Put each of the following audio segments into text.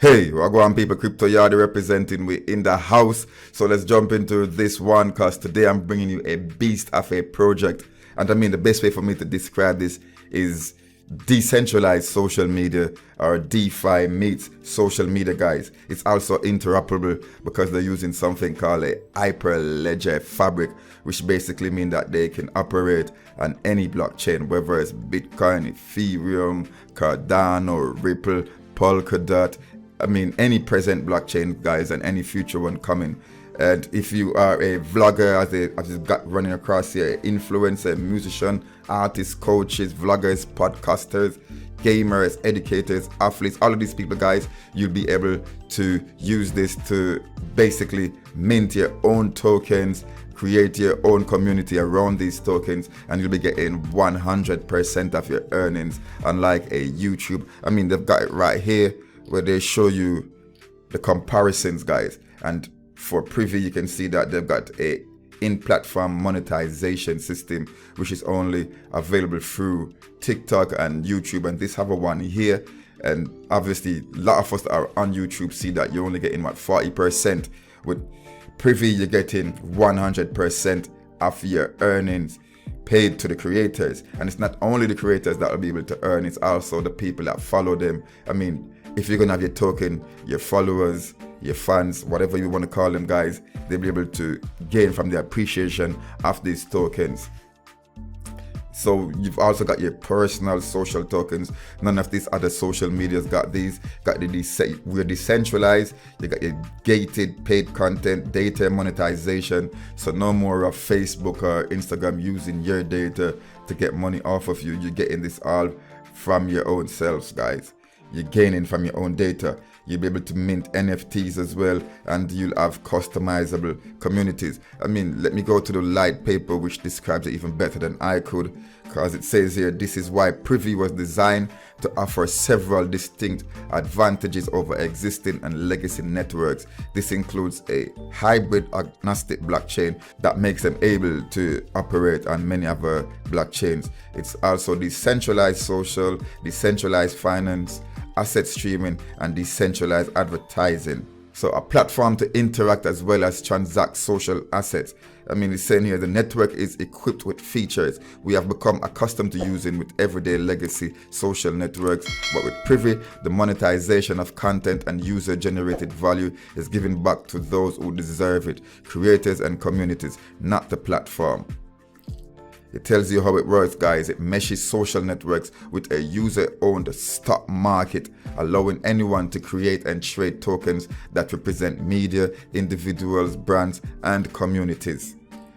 Hey, Wagwan people, Crypto Yard representing we in the house. So let's jump into this one because today I'm bringing you a beast of a project. And I mean, the best way for me to describe this is decentralized social media, or DeFi meets social media, guys. It's also interoperable because they're using something called a Hyperledger fabric, which basically means that they can operate on any blockchain, whether it's Bitcoin, Ethereum, Cardano, Ripple, Polkadot. I mean, any present blockchain, guys, and any future one coming. And if you are a vlogger, as you got running across here, influencer, musician, artists, coaches, vloggers, podcasters, gamers, educators, athletes, all of these people, guys, you'll be able to use this to basically mint your own tokens, create your own community around these tokens, and you'll be getting 100% of your earnings, unlike a YouTube. I mean, they've got it right here where they show you the comparisons, guys. And for Privi, you can see that they've got a in-platform monetization system, which is only available through TikTok and YouTube. And this have a one here. And obviously, a lot of us that are on YouTube see that you're only getting, 40%. With Privi, you're getting 100% of your earnings paid to the creators. And it's not only the creators that will be able to earn, it's also the people that follow them. I mean, if you're gonna have your token, your followers, your fans, whatever you want to call them, guys, they'll be able to gain from the appreciation of these tokens. So you've also got your personal social tokens. None of these other social medias got these. We're decentralized. You got your gated paid content, data monetization. So no more of Facebook or Instagram using your data to get money off of you. You're getting this all from your own selves, guys. You're gaining from your own data. You'll be able to mint NFTs as well, and you'll have customizable communities. I mean, let me go to the light paper, which describes it even better than I could, because it says here, this is why Privi was designed to offer several distinct advantages over existing and legacy networks. This includes a hybrid agnostic blockchain that makes them able to operate on many other blockchains. It's also decentralized social, decentralized finance, asset streaming, and decentralized advertising. So a platform to interact as well as transact social assets. I mean, it's saying here the network is equipped with features we have become accustomed to using with everyday legacy social networks. But with Privi, the monetization of content and user-generated value is given back to those who deserve it, creators and communities, not the platform. It tells you how it works, guys. It meshes social networks with a user-owned stock market, allowing anyone to create and trade tokens that represent media, individuals, brands, and communities.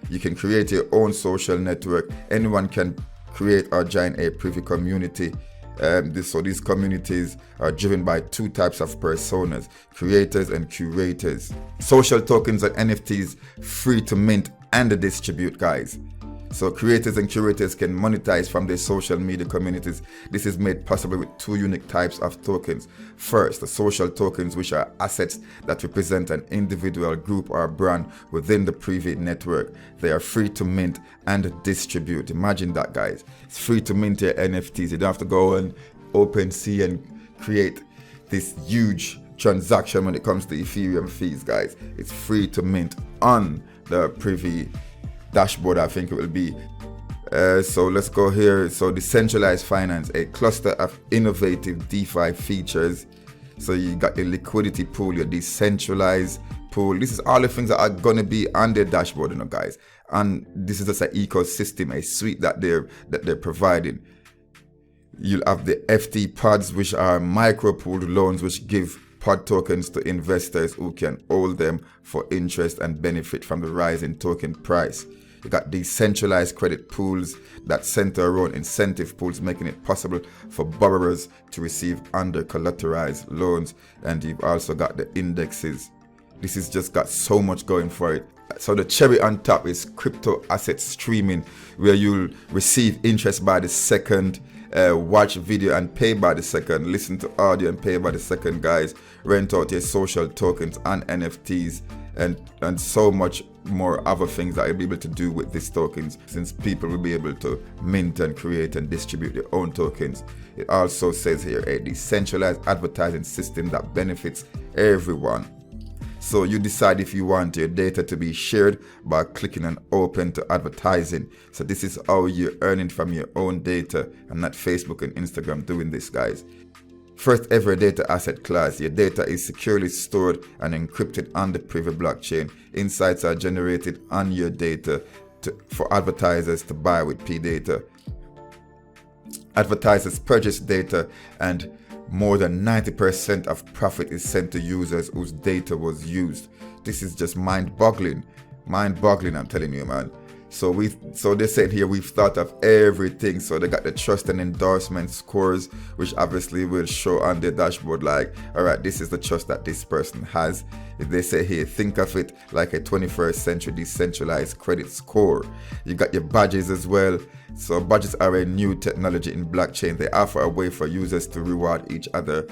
You can create your own social network. Anyone can create or join a Privi community. So these communities are driven by two types of personas, creators and curators. Social tokens and NFTs free to mint and distribute, guys. So creators and curators can monetize from their social media communities. This is made possible with two unique types of tokens. First, the social tokens, which are assets that represent an individual, group, or brand within the Privi network. They are free to mint and distribute. Imagine that, guys. It's free to mint your NFTs. You don't have to go on OpenSea and create this huge transaction when it comes to Ethereum fees, guys. It's free to mint on the Privi dashboard, I think it will be. So let's go here. So decentralized finance, a cluster of innovative DeFi features. So you got your liquidity pool, your decentralized pool. This is all the things that are going to be on their dashboard, guys. And this is just an ecosystem, a suite that they're providing. You'll have the FT pods, which are micro pooled loans, which give pod tokens to investors who can hold them for interest and benefit from the rise in token price. You got decentralized credit pools that center around incentive pools, making it possible for borrowers to receive under collateralized loans. And you've also got the indexes. This has just got so much going for it. So the cherry on top is crypto asset streaming, where you'll receive interest by the second, watch video and pay by the second, listen to audio and pay by the second, guys, rent out your social tokens and NFTs, and so much more other things that you'll be able to do with these tokens, since people will be able to mint and create and distribute their own tokens. It also says here a decentralized advertising system that benefits everyone. So you decide if you want your data to be shared by clicking on open to advertising. So this is how you're earning from your own data, and not Facebook and Instagram doing this, guys. First ever data asset class. Your data is securely stored and encrypted on the Privi blockchain. Insights are generated on your data for advertisers to buy with P-data. Advertisers purchase data, and more than 90% of profit is sent to users whose data was used. This is just mind-boggling. Mind-boggling, I'm telling you, man. So they said here we've thought of everything. So they got the trust and endorsement scores, which obviously will show on their dashboard, like, all right, this is the trust that this person has. If they say here, think of it like a 21st century decentralized credit score. You got your badges as well. So badges are a new technology in blockchain. They offer a way for users to reward each other.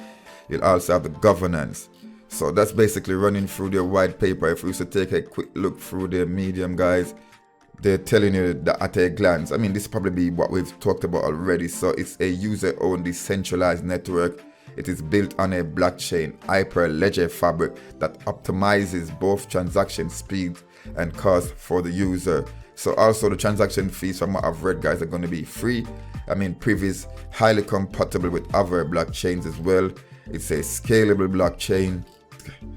You'll also have the governance. So that's basically running through their white paper. If we used to take a quick look through their Medium, guys, they're telling you that at a glance. I mean, this probably be what we've talked about already. So it's a user-owned decentralized network. It is built on a blockchain hyperledger fabric that optimizes both transaction speed and cost for the user. So also the transaction fees, from what I've read, guys, are going to be free. I mean, Privi is highly compatible with other blockchains as well. It's a scalable blockchain.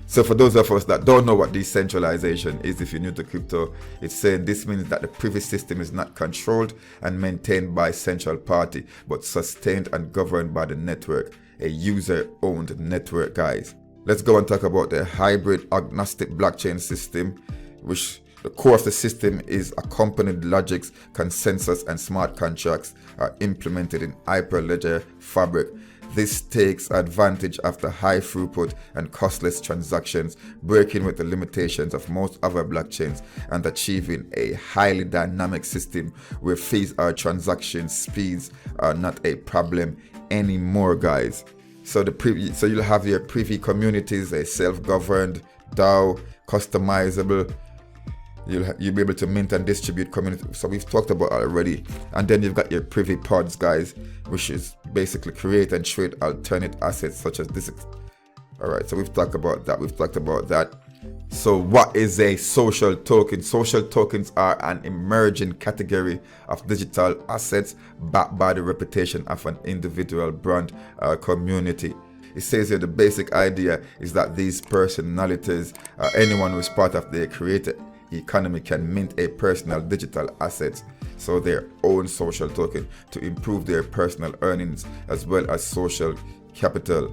So for those of us that don't know what decentralization is, if you're new to crypto, it's saying this means that the Privi system is not controlled and maintained by a central party, but sustained and governed by the network, a user-owned network, guys. Let's go and talk about the hybrid agnostic blockchain system, which the core of the system is accompanied logics, consensus, and smart contracts are implemented in Hyperledger Fabric. This takes advantage of the high throughput and costless transactions, breaking with the limitations of most other blockchains and achieving a highly dynamic system where fees or transaction speeds are not a problem anymore, guys. So you'll have your Privi communities, a self-governed DAO, customizable. You'll be able to mint and distribute community. So we've talked about that already. And then you've got your Privi pods, guys, which is basically create and trade alternate assets such as this. All right, so we've talked about that. So what is a social token? Social tokens are an emerging category of digital assets backed by the reputation of an individual, brand, or community. It says here the basic idea is that these personalities, anyone who is part of their creator economy, can mint a personal digital asset, so their own social token, to improve their personal earnings as well as social capital.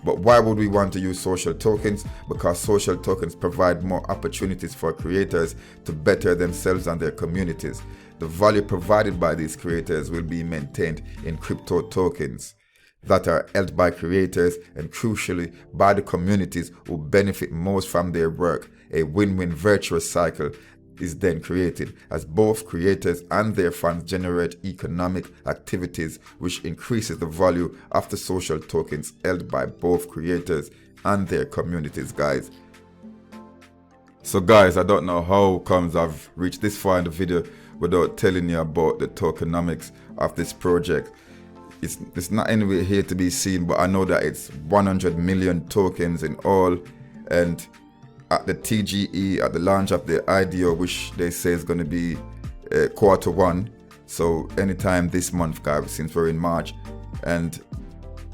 But why would we want to use social tokens? Because social tokens provide more opportunities for creators to better themselves and their communities. The value provided by these creators will be maintained in crypto tokens that are held by creators and, crucially, by the communities who benefit most from their work. A win-win virtuous cycle is then created as both creators and their fans generate economic activities, which increases the value of the social tokens held by both creators and their communities, guys. So guys, I don't know how comes I've reached this far in the video without telling you about the tokenomics of this project. It's not anywhere here to be seen, but I know that it's 100 million tokens in all, and at the TGE, at the launch of the IDO, which they say is going to be Q1, so anytime this month, guys, since we're in March, and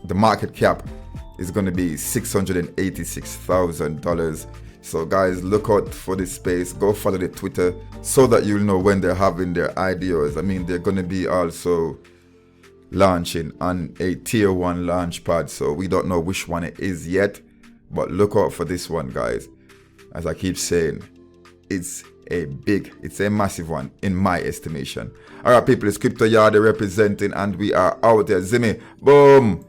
the market cap is going to be $686,000. So guys, look out for this space. Go follow the Twitter so that you'll know when they're having their IDOs. I mean, they're going to be also launching on a tier 1 launch pad, so we don't know which one it is yet, but look out for this one, guys. As I keep saying, it's a massive one in my estimation. All right, people, it's Crypto Yardie representing, and we are out there. Zimmy, boom.